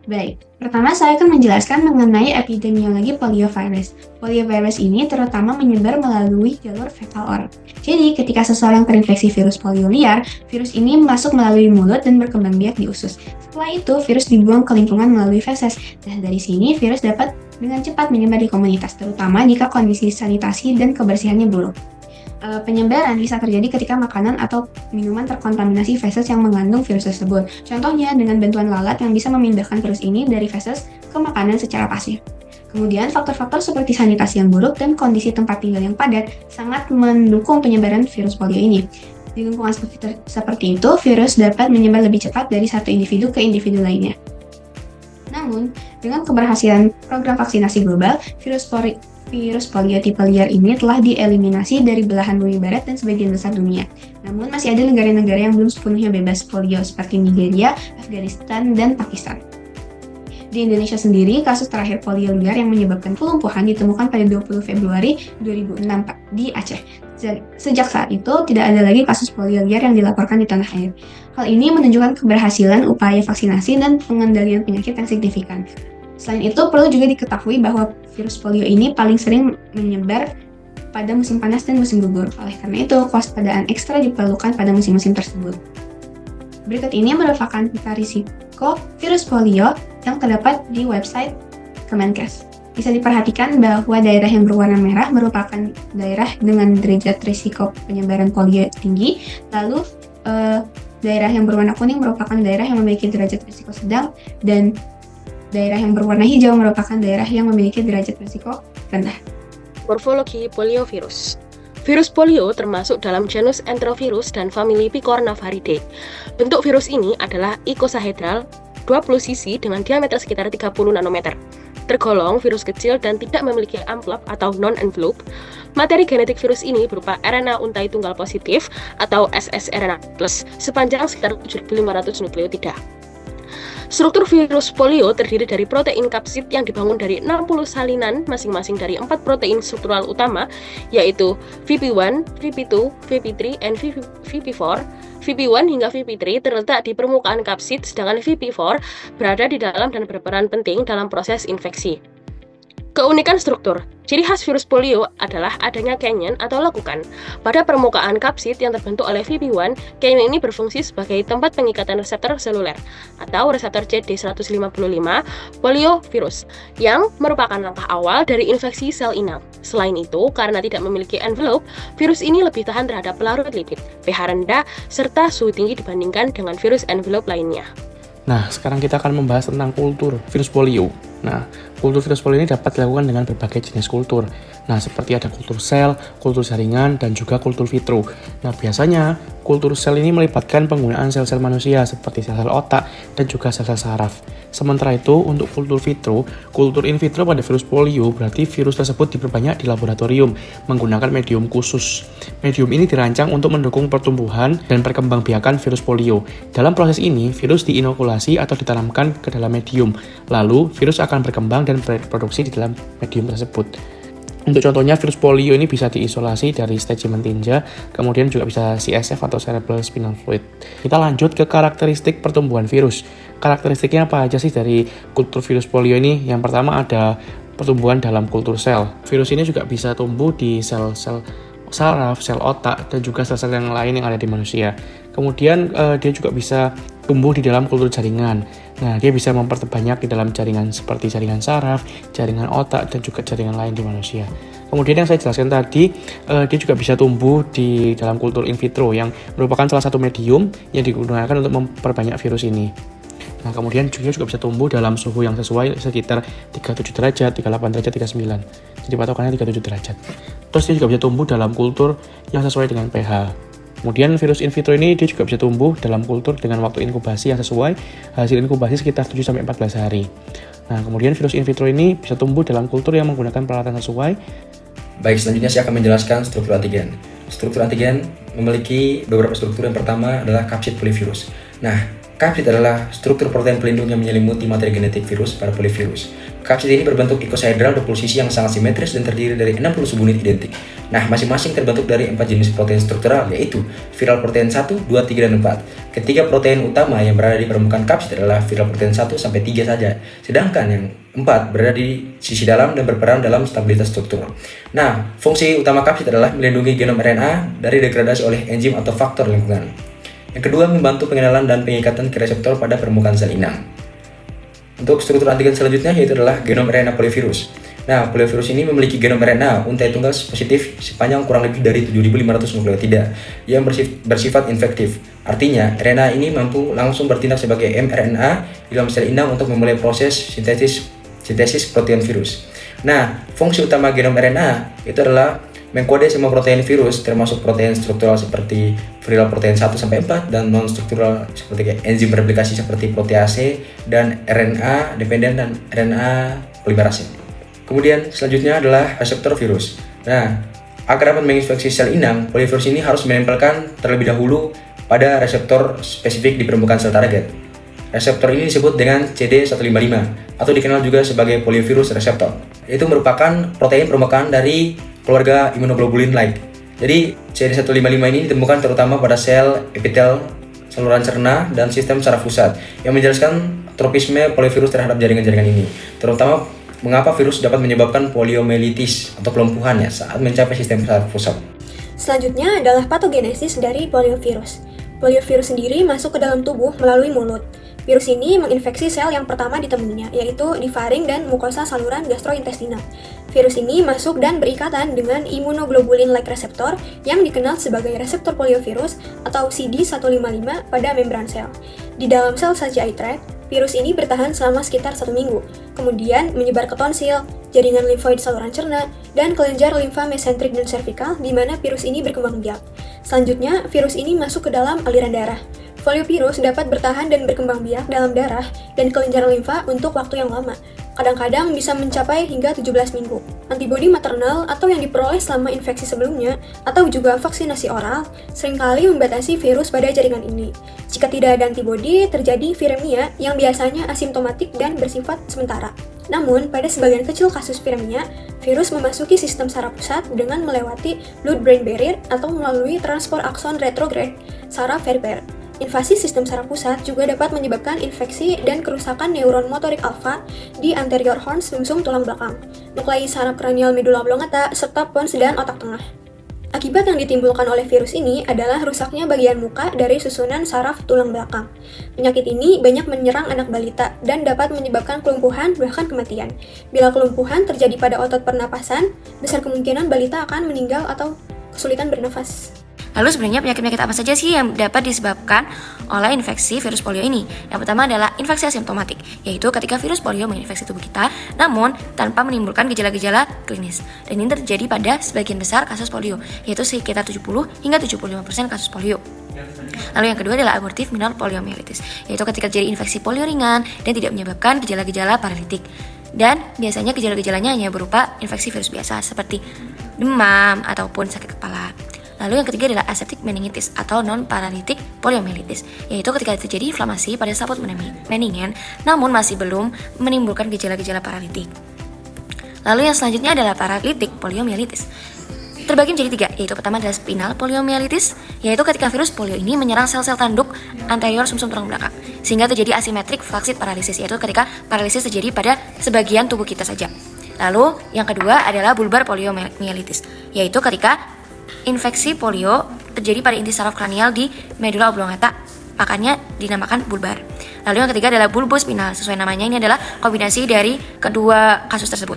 Baik, pertama saya akan menjelaskan mengenai epidemiologi poliovirus. Poliovirus ini terutama menyebar melalui jalur fekal orang. Jadi, ketika seseorang terinfeksi virus polio liar, virus ini masuk melalui mulut dan berkembang biak di usus. Setelah itu, virus dibuang ke lingkungan melalui feses. Dan dari sini, virus dapat dengan cepat menyebar di komunitas, terutama jika kondisi sanitasi dan kebersihannya buruk. Penyebaran bisa terjadi ketika makanan atau minuman terkontaminasi feses yang mengandung virus tersebut. Contohnya dengan bantuan lalat yang bisa memindahkan virus ini dari feses ke makanan secara pasif. Kemudian, faktor-faktor seperti sanitasi yang buruk dan kondisi tempat tinggal yang padat sangat mendukung penyebaran virus polio ini. Di lingkungan seperti itu, virus dapat menyebar lebih cepat dari satu individu ke individu lainnya. Namun, dengan keberhasilan program vaksinasi global, virus polio tipe liar ini telah dieliminasi dari belahan bumi barat dan sebagian besar dunia. Namun, masih ada negara-negara yang belum sepenuhnya bebas polio seperti Nigeria, Afghanistan, dan Pakistan. Di Indonesia sendiri, kasus terakhir polio liar yang menyebabkan kelumpuhan ditemukan pada 20 Februari 2006 di Aceh. Sejak saat itu, tidak ada lagi kasus polio liar yang dilaporkan di tanah air. Hal ini menunjukkan keberhasilan upaya vaksinasi dan pengendalian penyakit yang signifikan. Selain itu, perlu juga diketahui bahwa virus polio ini paling sering menyebar pada musim panas dan musim gugur. Oleh karena itu, kewaspadaan ekstra diperlukan pada musim-musim tersebut. Berikut ini merupakan peta risiko virus polio yang terdapat di website Kemenkes. Bisa diperhatikan bahwa daerah yang berwarna merah merupakan daerah dengan derajat risiko penyebaran polio tinggi, lalu daerah yang berwarna kuning merupakan daerah yang memiliki derajat risiko sedang, dan daerah yang berwarna hijau merupakan daerah yang memiliki derajat risiko rendah. Morfologi poliovirus. Virus polio termasuk dalam genus Enterovirus dan famili Picornaviridae. Bentuk virus ini adalah icosahedral 20 cc dengan diameter sekitar 30 nanometer. Tergolong virus kecil dan tidak memiliki amplop atau non-envelope. Materi genetik virus ini berupa RNA untai tunggal positif atau ssRNA+, sepanjang sekitar 7.500 nukleotida. Struktur virus polio terdiri dari protein kapsid yang dibangun dari 60 salinan masing-masing dari 4 protein struktural utama, yaitu VP1, VP2, VP3, dan VP4. VP1 hingga VP3 terletak di permukaan kapsid, sedangkan VP4 berada di dalam dan berperan penting dalam proses infeksi. Keunikan struktur. Ciri khas virus polio adalah adanya canyon atau lekukan pada permukaan kapsid yang terbentuk oleh VP1. Canyon ini berfungsi sebagai tempat pengikatan reseptor seluler atau reseptor CD155 poliovirus yang merupakan langkah awal dari infeksi sel inang. Selain itu, karena tidak memiliki envelope, virus ini lebih tahan terhadap pelarut lipid, pH rendah, serta suhu tinggi dibandingkan dengan virus envelope lainnya. Nah, sekarang kita akan membahas tentang kultur virus polio. Nah, kultur virus polio ini dapat dilakukan dengan berbagai jenis kultur. Nah, seperti ada kultur sel, kultur jaringan, dan juga kultur vitro. Nah, biasanya kultur sel ini melibatkan penggunaan sel-sel manusia seperti sel-sel otak dan juga sel-sel saraf. Sementara itu, untuk kultur vitro, kultur in vitro pada virus polio berarti virus tersebut diperbanyak di laboratorium menggunakan medium khusus. Medium ini dirancang untuk mendukung pertumbuhan dan perkembangbiakan virus polio. Dalam proses ini, virus diinokulasi atau ditanamkan ke dalam medium. Lalu, virus akan berkembang dan bereproduksi di dalam medium tersebut. Untuk contohnya, virus polio ini bisa diisolasi dari Stachyman tinja, kemudian juga bisa CSF atau cerebral spinal fluid. Kita lanjut ke karakteristik pertumbuhan virus. Karakteristiknya apa aja sih dari kultur virus polio ini? Yang pertama ada pertumbuhan dalam kultur sel. Virus ini juga bisa tumbuh di sel-sel saraf, sel otak, dan juga sel-sel yang lain yang ada di manusia. Kemudian dia juga bisa tumbuh di dalam kultur jaringan. Nah, dia bisa memperbanyak di dalam jaringan seperti jaringan saraf, jaringan otak, dan juga jaringan lain di manusia. Kemudian yang saya jelaskan tadi, dia juga bisa tumbuh di dalam kultur in vitro yang merupakan salah satu medium yang digunakan untuk memperbanyak virus ini. Nah, kemudian juga bisa tumbuh dalam suhu yang sesuai sekitar 37 derajat, 38 derajat, 39. Jadi patokannya 37 derajat. Terus dia juga bisa tumbuh dalam kultur yang sesuai dengan pH. Kemudian virus in vitro ini dia juga bisa tumbuh dalam kultur dengan waktu inkubasi yang sesuai, hasil inkubasi sekitar 7-14 hari. Nah, kemudian virus in vitro ini bisa tumbuh dalam kultur yang menggunakan peralatan sesuai. Baik, selanjutnya saya akan menjelaskan struktur antigen. Struktur antigen memiliki beberapa struktur. Yang pertama adalah kapsid polivirus. Nah, Kapsid adalah struktur protein pelindung yang menyelimuti materi genetik virus pada polivirus. Kapsid ini berbentuk icosahedral 20 sisi yang sangat simetris dan terdiri dari 60 subunit identik. Nah, masing-masing terbentuk dari 4 jenis protein struktural, yaitu viral protein 1, 2, 3, dan 4. Ketiga protein utama yang berada di permukaan kapsid adalah viral protein 1 sampai 3 saja, sedangkan yang 4 berada di sisi dalam dan berperan dalam stabilitas struktur. Nah, fungsi utama kapsid adalah melindungi genom RNA dari degradasi oleh enzim atau faktor lingkungan. Yang kedua, membantu pengenalan dan pengikatan ke reseptor pada permukaan sel inang. Untuk struktur antigen selanjutnya yaitu adalah genom RNA polivirus. Nah, polivirus ini memiliki genom RNA untai tunggal positif sepanjang kurang lebih dari 7.500 nukleotida yang bersifat infektif. Artinya, RNA ini mampu langsung bertindak sebagai mRNA di dalam sel inang untuk memulai proses sintesis protein virus. Nah, fungsi utama genom RNA itu adalah mengkode semua protein virus termasuk protein struktural seperti viral protein 1-4 dan non-struktural seperti enzim replikasi seperti protease dan RNA dependen dan RNA polimerase. Kemudian selanjutnya adalah reseptor virus. Nah, agar dapat menginfeksi sel inang, polivirus ini harus menempelkan terlebih dahulu pada reseptor spesifik di permukaan sel target. Reseptor ini disebut dengan CD155 atau dikenal juga sebagai polivirus reseptor. Itu merupakan protein permukaan dari keluarga immunoglobulin-like. Jadi CD155 ini ditemukan terutama pada sel epitel, saluran cerna, dan sistem saraf pusat yang menjelaskan tropisme polivirus terhadap jaringan-jaringan ini. Terutama mengapa virus dapat menyebabkan poliomyelitis atau kelumpuhan saat mencapai sistem saraf pusat. Selanjutnya adalah patogenesis dari poliovirus. Poliovirus sendiri masuk ke dalam tubuh melalui mulut. Virus ini menginfeksi sel yang pertama ditemuinya, yaitu di faring dan mukosa saluran gastrointestinal. Virus ini masuk dan berikatan dengan immunoglobulin-like reseptor yang dikenal sebagai reseptor poliovirus atau CD155 pada membran sel. Di dalam sel Sagittae tract, virus ini bertahan selama sekitar 1 minggu, kemudian menyebar ke tonsil, jaringan limfoid saluran cerna, dan kelenjar limfa mesentrik dan servikal di mana virus ini berkembang biak. Selanjutnya, virus ini masuk ke dalam aliran darah. Poliovirus dapat bertahan dan berkembang biak dalam darah dan kelenjar limfa untuk waktu yang lama, kadang-kadang bisa mencapai hingga 17 minggu. Antibodi maternal atau yang diperoleh selama infeksi sebelumnya, atau juga vaksinasi oral, seringkali membatasi virus pada jaringan ini. Jika tidak ada antibodi, terjadi viremia yang biasanya asimptomatik dan bersifat sementara. Namun, pada sebagian kecil kasus viremia, virus memasuki sistem saraf pusat dengan melewati blood-brain barrier atau melalui transport akson retrograde saraf perifer. Invasi sistem saraf pusat juga dapat menyebabkan infeksi dan kerusakan neuron motorik alfa di anterior horn sumsum tulang belakang, nuklei saraf kranial medula oblongata, serta pons dan otak tengah. Akibat yang ditimbulkan oleh virus ini adalah rusaknya bagian muka dari susunan saraf tulang belakang. Penyakit ini banyak menyerang anak balita dan dapat menyebabkan kelumpuhan bahkan kematian. Bila kelumpuhan terjadi pada otot pernapasan, besar kemungkinan balita akan meninggal atau kesulitan bernafas. Lalu sebenarnya penyakit-penyakit apa saja sih yang dapat disebabkan oleh infeksi virus polio ini? Yang pertama adalah infeksi asimptomatik, yaitu ketika virus polio menginfeksi tubuh kita, namun tanpa menimbulkan gejala-gejala klinis. Dan ini terjadi pada sebagian besar kasus polio, yaitu sekitar 70 hingga 75% kasus polio. Lalu yang kedua adalah abortif minor poliomyelitis, yaitu ketika terjadi infeksi polio ringan dan tidak menyebabkan gejala-gejala paralitik. Dan biasanya gejala-gejalanya hanya berupa infeksi virus biasa seperti demam ataupun sakit kepala. Lalu yang ketiga adalah aseptic meningitis atau non-paralytic poliomyelitis, yaitu ketika terjadi inflamasi pada saput meningen namun masih belum menimbulkan gejala-gejala paralitik. Lalu yang selanjutnya adalah paralytic poliomyelitis. Terbagi menjadi 3, yaitu pertama adalah spinal poliomyelitis, yaitu ketika virus polio ini menyerang sel-sel tanduk anterior sumsum tulang belakang, sehingga terjadi asymmetric flaccid paralysis, yaitu ketika paralisis terjadi pada sebagian tubuh kita saja. Lalu yang kedua adalah bulbar poliomyelitis, yaitu ketika infeksi polio terjadi pada inti saraf kranial di medula oblongata, makanya dinamakan bulbar. Lalu yang ketiga adalah bulbospinal, sesuai namanya ini adalah kombinasi dari kedua kasus tersebut.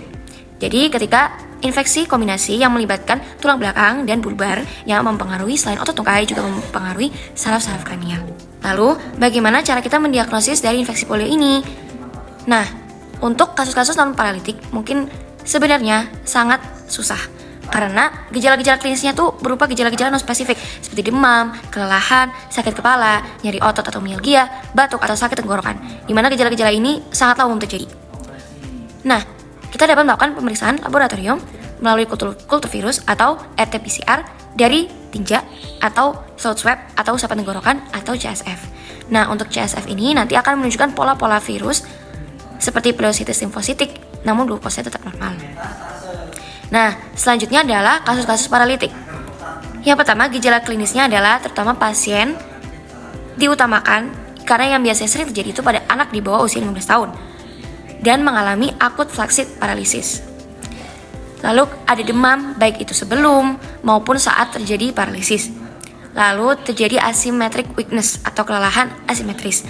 Jadi ketika infeksi kombinasi yang melibatkan tulang belakang dan bulbar yang mempengaruhi selain otot tungkai juga mempengaruhi saraf-saraf kranial. Lalu bagaimana cara kita mendiagnosis dari infeksi polio ini? Nah, untuk kasus-kasus non-paralitik mungkin sebenarnya sangat susah, karena gejala-gejala klinisnya tuh berupa gejala-gejala non-spesifik seperti demam, kelelahan, sakit kepala, nyeri otot atau mialgia, batuk atau sakit tenggorokan, di mana gejala-gejala ini sangatlah umum terjadi. Nah, kita dapat melakukan pemeriksaan laboratorium melalui kultur virus atau RT-PCR dari tinja atau throat swab atau usapan tenggorokan atau CSF. Nah, untuk CSF ini nanti akan menunjukkan pola-pola virus seperti pleositis limfositik, namun glukosanya tetap normal. Nah, selanjutnya adalah kasus-kasus paralitik. Yang pertama, gejala klinisnya adalah terutama pasien diutamakan karena yang biasanya sering terjadi itu pada anak di bawah usia 15 tahun dan mengalami akut flaccid paralisis. Lalu ada demam, baik itu sebelum maupun saat terjadi paralisis. Lalu terjadi asymmetric weakness atau kelelahan asimetris.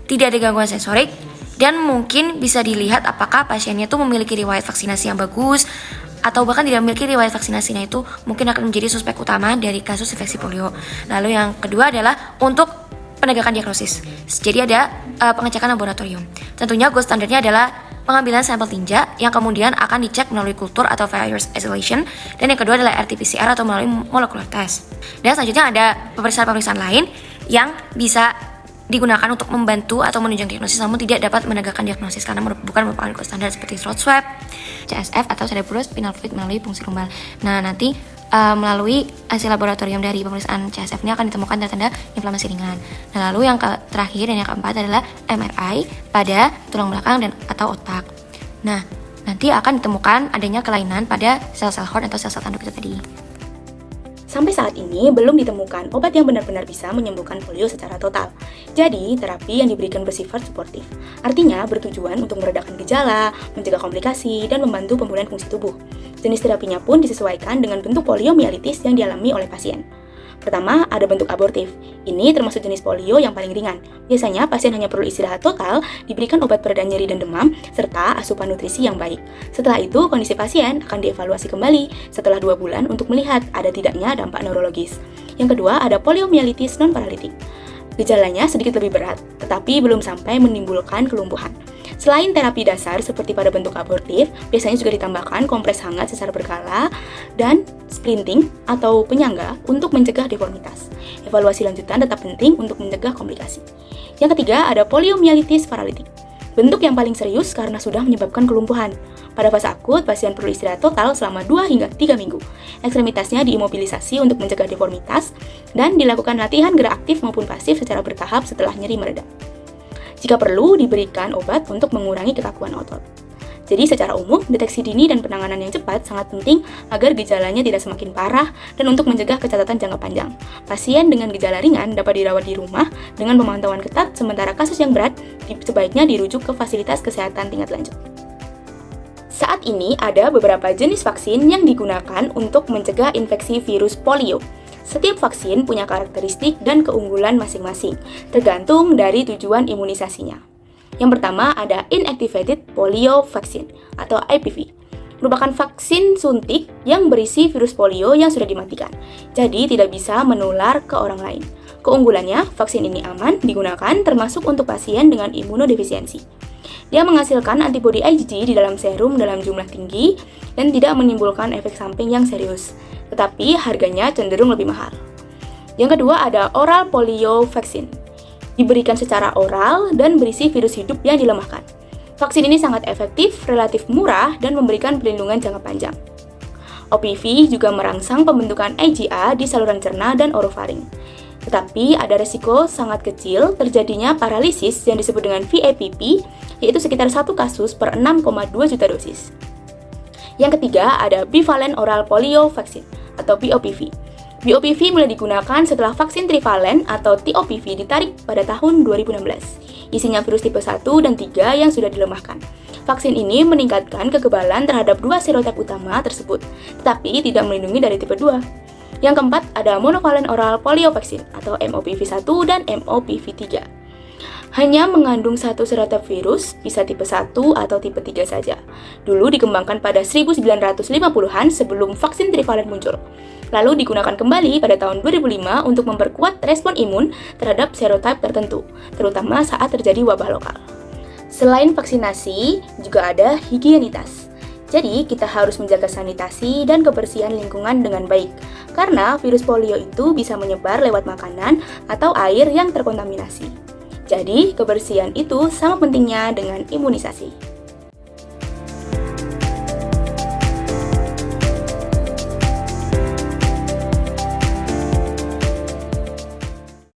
Tidak ada gangguan sensorik dan mungkin bisa dilihat apakah pasiennya itu memiliki riwayat vaksinasi yang bagus atau bahkan tidak memiliki riwayat vaksinasinya itu mungkin akan menjadi suspek utama dari kasus infeksi polio. Lalu yang kedua adalah untuk penegakan diagnosis. Jadi ada pengecekan laboratorium. Tentunya gold standarnya adalah pengambilan sampel tinja yang kemudian akan dicek melalui kultur atau virus isolation, dan yang kedua adalah RT-PCR atau melalui molecular test. Dan selanjutnya ada pemeriksaan-pemeriksaan lain yang bisa digunakan untuk membantu atau menunjang diagnosis namun tidak dapat menegakkan diagnosis karena bukan merupakan gold standar seperti throat swab, CSF atau cerebrospinal fluid melalui fungsi lumbal. Nah, nanti melalui hasil laboratorium dari pemeriksaan CSF ini akan ditemukan tanda-tanda inflamasi ringan. Nah, lalu yang terakhir dan yang keempat adalah MRI pada tulang belakang dan atau otak. Nah, nanti akan ditemukan adanya kelainan pada sel-sel Horn atau sel-sel tanduk itu tadi. Sampai saat ini belum ditemukan obat yang benar-benar bisa menyembuhkan polio secara total. Jadi, terapi yang diberikan bersifat suportif. Artinya, bertujuan untuk meredakan gejala, mencegah komplikasi, dan membantu pemulihan fungsi tubuh. Jenis terapinya pun disesuaikan dengan bentuk poliomielitis yang dialami oleh pasien. Pertama, ada bentuk abortif. Ini termasuk jenis polio yang paling ringan. Biasanya, pasien hanya perlu istirahat total, diberikan obat pereda nyeri dan demam, serta asupan nutrisi yang baik. Setelah itu, kondisi pasien akan dievaluasi kembali setelah 2 bulan untuk melihat ada tidaknya dampak neurologis. Yang kedua, ada poliomielitis non-paralitik. Gejalanya sedikit lebih berat, tetapi belum sampai menimbulkan kelumpuhan. Selain terapi dasar seperti pada bentuk abortif, biasanya juga ditambahkan kompres hangat secara berkala dan splinting atau penyangga untuk mencegah deformitas. Evaluasi lanjutan tetap penting untuk mencegah komplikasi. Yang ketiga, ada poliomielitis paralitik. Bentuk yang paling serius karena sudah menyebabkan kelumpuhan. Pada fase akut, pasien perlu istirahat total selama 2 hingga 3 minggu. Ekstremitasnya diimobilisasi untuk mencegah deformitas dan dilakukan latihan gerak aktif maupun pasif secara bertahap setelah nyeri mereda. Jika perlu, diberikan obat untuk mengurangi kekakuan otot. Jadi secara umum, deteksi dini dan penanganan yang cepat sangat penting agar gejalanya tidak semakin parah dan untuk mencegah kecacatan jangka panjang. Pasien dengan gejala ringan dapat dirawat di rumah dengan pemantauan ketat, sementara kasus yang berat sebaiknya dirujuk ke fasilitas kesehatan tingkat lanjut. Saat ini ada beberapa jenis vaksin yang digunakan untuk mencegah infeksi virus polio. Setiap vaksin punya karakteristik dan keunggulan masing-masing, tergantung dari tujuan imunisasinya. Yang pertama ada Inactivated Polio Vaccine atau IPV. Merupakan vaksin suntik yang berisi virus polio yang sudah dimatikan, jadi tidak bisa menular ke orang lain. Keunggulannya, vaksin ini aman digunakan termasuk untuk pasien dengan imunodefisiensi. Dia menghasilkan antibodi IgG di dalam serum dalam jumlah tinggi dan tidak menimbulkan efek samping yang serius, tetapi harganya cenderung lebih mahal. Yang kedua ada oral polio vaccine. Diberikan secara oral dan berisi virus hidup yang dilemahkan. Vaksin ini sangat efektif, relatif murah, dan memberikan perlindungan jangka panjang. OPV juga merangsang pembentukan IgA di saluran cerna dan orofaring. Tetapi ada resiko sangat kecil terjadinya paralisis yang disebut dengan VAPP, yaitu sekitar 1 kasus per 6,2 juta dosis. Yang ketiga ada bivalent oral polio vaccine atau BOPV. BOPV mulai digunakan setelah vaksin trivalen atau TOPV ditarik pada tahun 2016. Isinya virus tipe 1 dan 3 yang sudah dilemahkan. Vaksin ini meningkatkan kekebalan terhadap 2 serotip utama tersebut, tetapi tidak melindungi dari tipe 2. Yang keempat ada monovalent oral polio vaccine atau MOPV1 dan MOPV3. Hanya mengandung 1 serotip virus, bisa tipe 1 atau tipe 3 saja. Dulu dikembangkan pada 1950-an sebelum vaksin trivalen muncul. Lalu digunakan kembali pada tahun 2005 untuk memperkuat respon imun terhadap serotip tertentu, terutama saat terjadi wabah lokal. Selain vaksinasi, juga ada higienitas. Jadi, kita harus menjaga sanitasi dan kebersihan lingkungan dengan baik, karena virus polio itu bisa menyebar lewat makanan atau air yang terkontaminasi. Jadi, kebersihan itu sama pentingnya dengan imunisasi.